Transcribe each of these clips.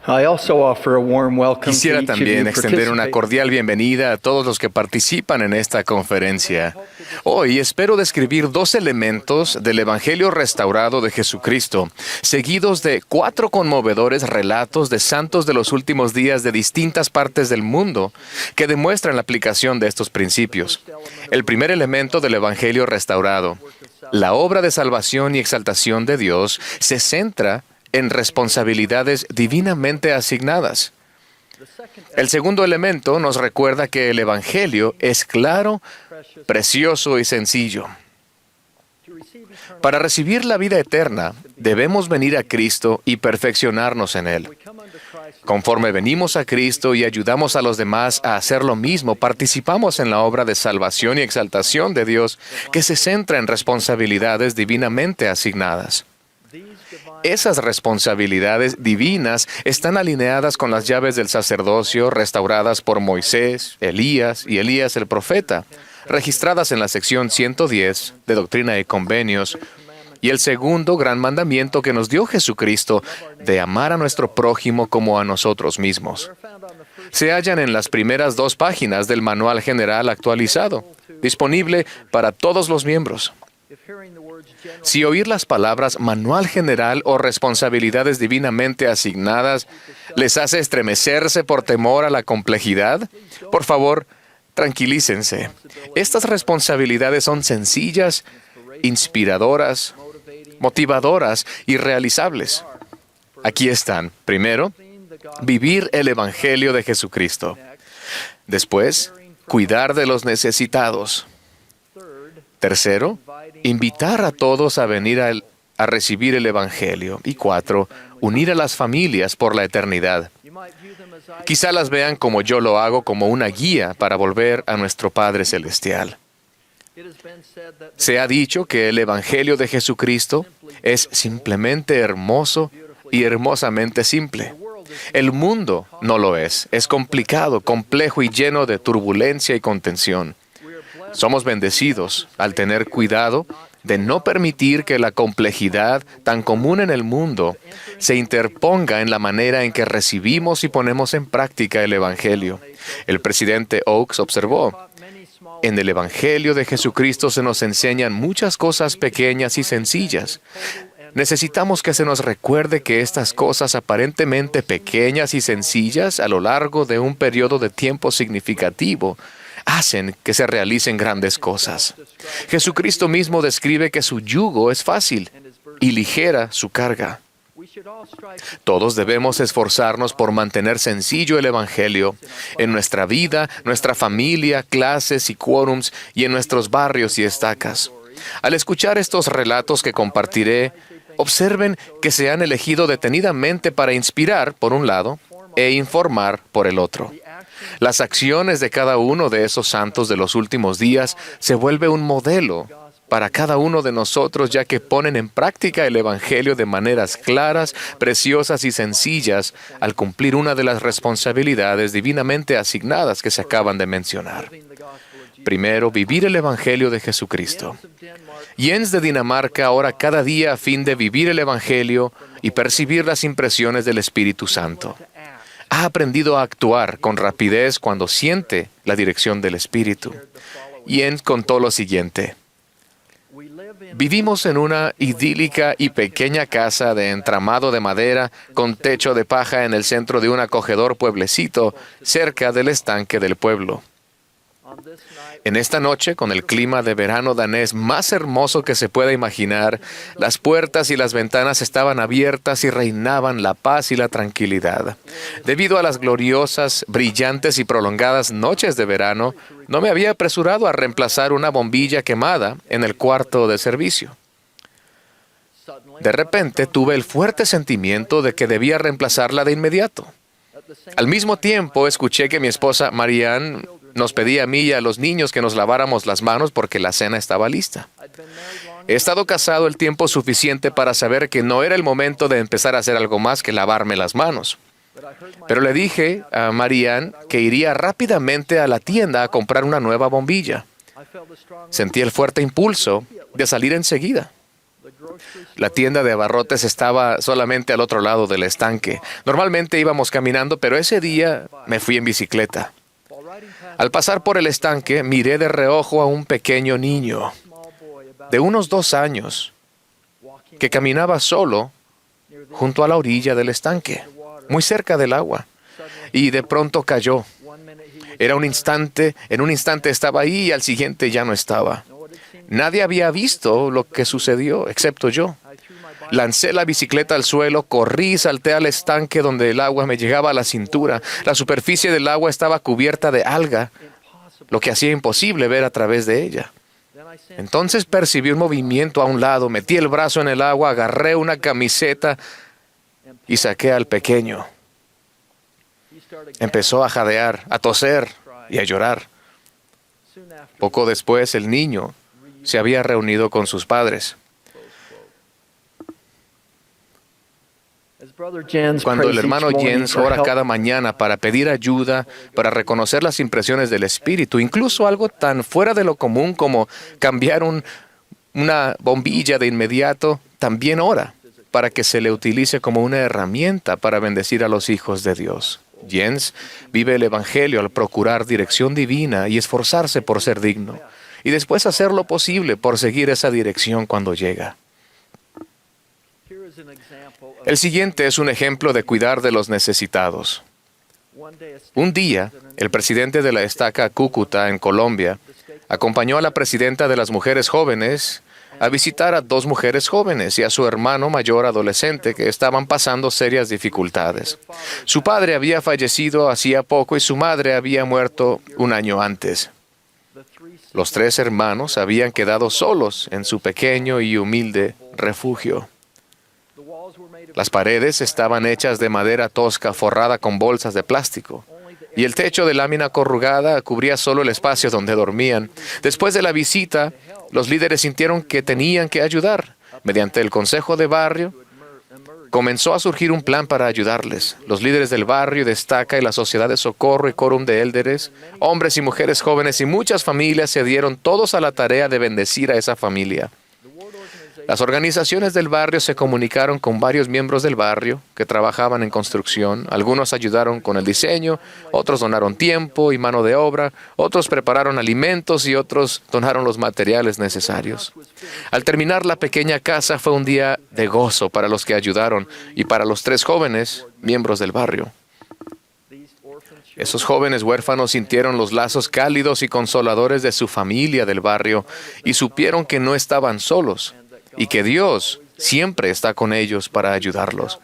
I also offer a warm welcome to Quisiera each of también you extender una participating. cordial bienvenida a todos los que participan en esta conferencia. Hoy espero describir dos elementos del Evangelio restaurado de Jesucristo, seguidos de 4 conmovedores relatos de santos de los últimos días de distintas partes del mundo que demuestran la aplicación de estos principios. El primer elemento del Evangelio restaurado, la obra de salvación y exaltación de Dios, se centra en responsabilidades divinamente asignadas. El segundo elemento nos recuerda que el Evangelio es claro, precioso y sencillo. Para recibir la vida eterna, debemos venir a Cristo y perfeccionarnos en Él. Conforme venimos a Cristo y ayudamos a los demás a hacer lo mismo, participamos en la obra de salvación y exaltación de Dios que se centra en responsabilidades divinamente asignadas. Esas responsabilidades divinas están alineadas con las llaves del sacerdocio restauradas por Moisés, Elías y Elías el profeta, registradas en la sección 110 de Doctrina y Convenios, y el segundo gran mandamiento que nos dio Jesucristo de amar a nuestro prójimo como a nosotros mismos. Se hallan en las primeras 2 páginas del Manual General actualizado, disponible para todos los miembros. Si oír las palabras manual general o responsabilidades divinamente asignadas les hace estremecerse por temor a la complejidad, por favor, tranquilícense. Estas responsabilidades son sencillas, inspiradoras, motivadoras y realizables. Aquí están. Primero, vivir el Evangelio de Jesucristo. Después, cuidar de los necesitados. Tercero, invitar a todos a venir a recibir el Evangelio. Y 4, unir a las familias por la eternidad. Quizá las vean como yo lo hago, como una guía para volver a nuestro Padre Celestial. Se ha dicho que el Evangelio de Jesucristo es simplemente hermoso y hermosamente simple. El mundo no lo es. Es complicado, complejo y lleno de turbulencia y contención. Somos bendecidos al tener cuidado de no permitir que la complejidad tan común en el mundo se interponga en la manera en que recibimos y ponemos en práctica el Evangelio. El presidente Oaks observó: en el Evangelio de Jesucristo se nos enseñan muchas cosas pequeñas y sencillas. Necesitamos que se nos recuerde que estas cosas aparentemente pequeñas y sencillas a lo largo de un periodo de tiempo significativo hacen que se realicen grandes cosas. Jesucristo mismo describe que su yugo es fácil y ligera su carga. Todos debemos esforzarnos por mantener sencillo el Evangelio en nuestra vida, nuestra familia, clases y quórums y en nuestros barrios y estacas. Al escuchar estos relatos que compartiré, observen que se han elegido detenidamente para inspirar, por un lado, e informar, por el otro. Las acciones de cada uno de esos santos de los últimos días se vuelve un modelo para cada uno de nosotros, ya que ponen en práctica el Evangelio de maneras claras, preciosas y sencillas al cumplir una de las responsabilidades divinamente asignadas que se acaban de mencionar. Primero, vivir el Evangelio de Jesucristo. Jens de Dinamarca ora cada día a fin de vivir el Evangelio y percibir las impresiones del Espíritu Santo. Ha aprendido a actuar con rapidez cuando siente la dirección del Espíritu. Jens contó lo siguiente: vivimos en una idílica y pequeña casa de entramado de madera con techo de paja en el centro de un acogedor pueblecito cerca del estanque del pueblo. En esta noche, con el clima de verano danés más hermoso que se pueda imaginar, las puertas y las ventanas estaban abiertas y reinaban la paz y la tranquilidad. Debido a las gloriosas, brillantes y prolongadas noches de verano, no me había apresurado a reemplazar una bombilla quemada en el cuarto de servicio. De repente tuve el fuerte sentimiento de que debía reemplazarla de inmediato. Al mismo tiempo, escuché que mi esposa Marianne nos pedía a mí y a los niños que nos laváramos las manos porque la cena estaba lista. He estado casado el tiempo suficiente para saber que no era el momento de empezar a hacer algo más que lavarme las manos. Pero le dije a Marianne que iría rápidamente a la tienda a comprar una nueva bombilla. Sentí el fuerte impulso de salir enseguida. La tienda de abarrotes estaba solamente al otro lado del estanque. Normalmente íbamos caminando, pero ese día me fui en bicicleta. Al pasar por el estanque, miré de reojo a un pequeño niño de unos 2 años que caminaba solo junto a la orilla del estanque, muy cerca del agua, y de pronto cayó. En un instante estaba ahí y al siguiente ya no estaba. Nadie había visto lo que sucedió, excepto yo. Lancé la bicicleta al suelo, corrí y salté al estanque donde el agua me llegaba a la cintura. La superficie del agua estaba cubierta de alga, lo que hacía imposible ver a través de ella. Entonces percibí un movimiento a un lado, metí el brazo en el agua, agarré una camiseta y saqué al pequeño. Empezó a jadear, a toser y a llorar. Poco después, el niño se había reunido con sus padres. Cuando el hermano Jens ora cada mañana para pedir ayuda, para reconocer las impresiones del Espíritu, incluso algo tan fuera de lo común como cambiar una bombilla de inmediato, también ora para que se le utilice como una herramienta para bendecir a los hijos de Dios. Jens vive el Evangelio al procurar dirección divina y esforzarse por ser digno, y después hacer lo posible por seguir esa dirección cuando llega. El siguiente es un ejemplo de cuidar de los necesitados. Un día, el presidente de la estaca Cúcuta, en Colombia, acompañó a la presidenta de las mujeres jóvenes a visitar a 2 mujeres jóvenes y a su hermano mayor adolescente que estaban pasando serias dificultades. Su padre había fallecido hacía poco y su madre había muerto un año antes. Los 3 hermanos habían quedado solos en su pequeño y humilde refugio. Las paredes estaban hechas de madera tosca forrada con bolsas de plástico, y el techo de lámina corrugada cubría solo el espacio donde dormían. Después de la visita, los líderes sintieron que tenían que ayudar. Mediante el consejo de barrio, comenzó a surgir un plan para ayudarles. Los líderes del barrio de Estaca y la Sociedad de Socorro y Quórum de Élderes, hombres y mujeres jóvenes y muchas familias se dieron todos a la tarea de bendecir a esa familia. Las organizaciones del barrio se comunicaron con varios miembros del barrio que trabajaban en construcción. Algunos ayudaron con el diseño, otros donaron tiempo y mano de obra, otros prepararon alimentos y otros donaron los materiales necesarios. Al terminar la pequeña casa fue un día de gozo para los que ayudaron y para los 3 jóvenes miembros del barrio. Esos jóvenes huérfanos sintieron los lazos cálidos y consoladores de su familia del barrio y supieron que no estaban solos y que Dios siempre está con ellos para ayudarlos.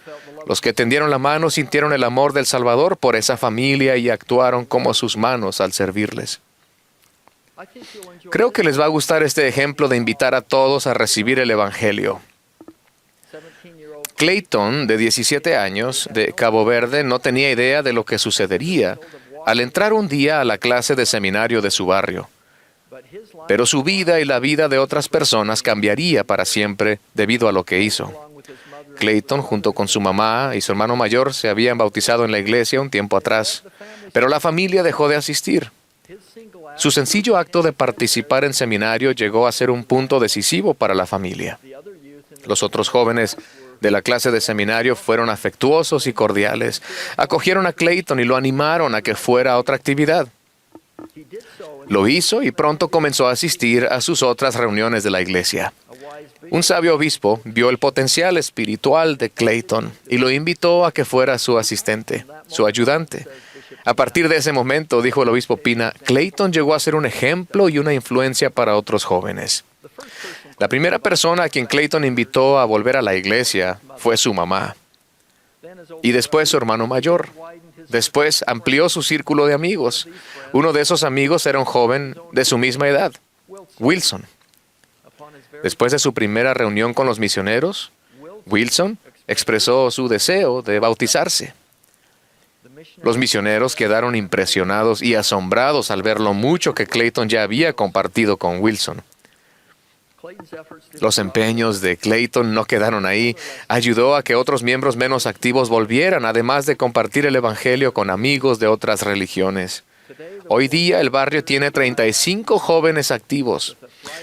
Los que tendieron la mano sintieron el amor del Salvador por esa familia y actuaron como sus manos al servirles. Creo que les va a gustar este ejemplo de invitar a todos a recibir el Evangelio. Clayton, de 17 años, de Cabo Verde, no tenía idea de lo que sucedería al entrar un día a la clase de seminario de su barrio. Pero su vida y la vida de otras personas cambiaría para siempre debido a lo que hizo. Clayton, junto con su mamá y su hermano mayor, se habían bautizado en la iglesia un tiempo atrás, pero la familia dejó de asistir. Su sencillo acto de participar en seminario llegó a ser un punto decisivo para la familia. Los otros jóvenes de la clase de seminario fueron afectuosos y cordiales. Acogieron a Clayton y lo animaron a que fuera a otra actividad. Lo hizo y pronto comenzó a asistir a sus otras reuniones de la iglesia. Un sabio obispo vio el potencial espiritual de Clayton y lo invitó a que fuera su asistente, su ayudante. A partir de ese momento, dijo el obispo Pina, Clayton llegó a ser un ejemplo y una influencia para otros jóvenes. La primera persona a quien Clayton invitó a volver a la iglesia fue su mamá. Y después su hermano mayor. Después amplió su círculo de amigos. Uno de esos amigos era un joven de su misma edad, Wilson. Después de su primera reunión con los misioneros, Wilson expresó su deseo de bautizarse. Los misioneros quedaron impresionados y asombrados al ver lo mucho que Clayton ya había compartido con Wilson. Los empeños de Clayton no quedaron ahí. Ayudó a que otros miembros menos activos volvieran, además de compartir el Evangelio con amigos de otras religiones. Hoy día el barrio tiene 35 jóvenes activos,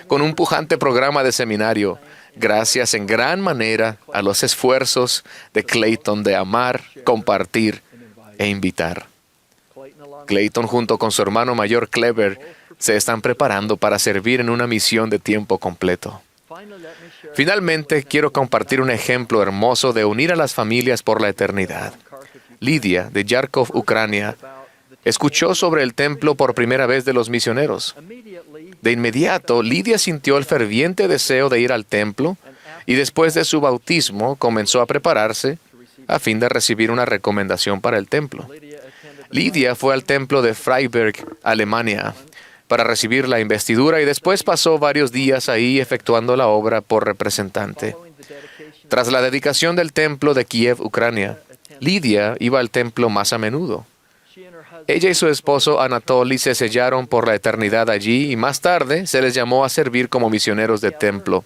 con un pujante programa de seminario. gracias en gran manera a los esfuerzos de Clayton de amar, compartir e invitar. Clayton, junto con su hermano mayor Clever, se están preparando para servir en una misión de tiempo completo. Finalmente, quiero compartir un ejemplo hermoso de unir a las familias por la eternidad. Lidia, de Yarkov, Ucrania, escuchó sobre el templo por primera vez de los misioneros. De inmediato, Lidia sintió el ferviente deseo de ir al templo y después de su bautismo comenzó a prepararse a fin de recibir una recomendación para el templo. Lidia fue al templo de Freiberg, Alemania, para recibir la investidura y después pasó varios días ahí efectuando la obra por representante. Tras la dedicación del templo de Kiev, Ucrania, Lidia iba al templo más a menudo. Ella y su esposo Anatoly se sellaron por la eternidad allí y más tarde se les llamó a servir como misioneros de templo.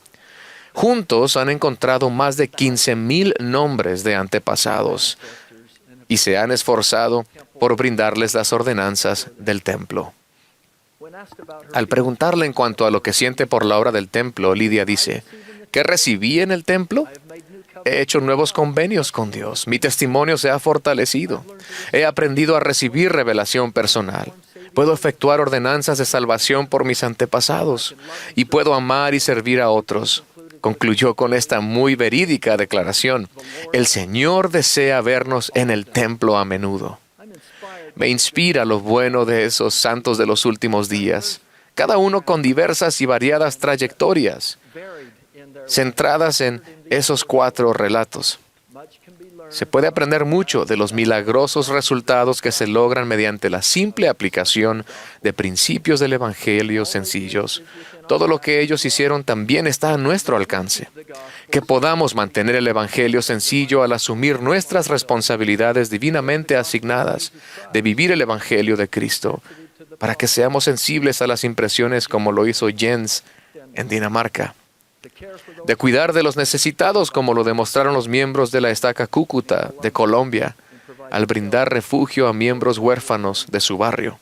Juntos han encontrado más de 15,000 nombres de antepasados y se han esforzado por brindarles las ordenanzas del templo. Al preguntarle en cuanto a lo que siente por la obra del templo, Lidia dice, ¿qué recibí en el templo? He hecho nuevos convenios con Dios. Mi testimonio se ha fortalecido. He aprendido a recibir revelación personal. Puedo efectuar ordenanzas de salvación por mis antepasados y puedo amar y servir a otros. Concluyó con esta muy verídica declaración. El Señor desea vernos en el templo a menudo. Me inspira lo bueno de esos santos de los últimos días, cada uno con diversas y variadas trayectorias, centradas en esos 4 relatos. Se puede aprender mucho de los milagrosos resultados que se logran mediante la simple aplicación de principios del Evangelio sencillos. Todo lo que ellos hicieron también está a nuestro alcance. Que podamos mantener el Evangelio sencillo al asumir nuestras responsabilidades divinamente asignadas de vivir el Evangelio de Cristo, para que seamos sensibles a las impresiones como lo hizo Jens en Dinamarca. De cuidar de los necesitados como lo demostraron los miembros de la Estaca Cúcuta de Colombia, al brindar refugio a miembros huérfanos de su barrio.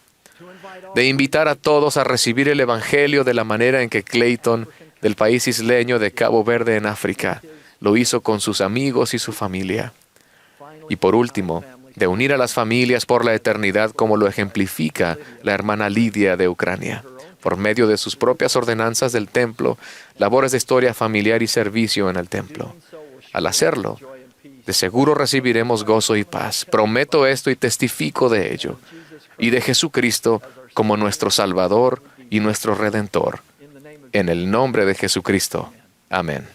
De invitar a todos a recibir el Evangelio de la manera en que Clayton, del país isleño de Cabo Verde en África, lo hizo con sus amigos y su familia. Y por último, de unir a las familias por la eternidad como lo ejemplifica la hermana Lidia de Ucrania, por medio de sus propias ordenanzas del templo, labores de historia familiar y servicio en el templo. Al hacerlo, de seguro recibiremos gozo y paz. Prometo esto y testifico de ello, y de Jesucristo como nuestro Salvador y nuestro Redentor. En el nombre de Jesucristo. Amén.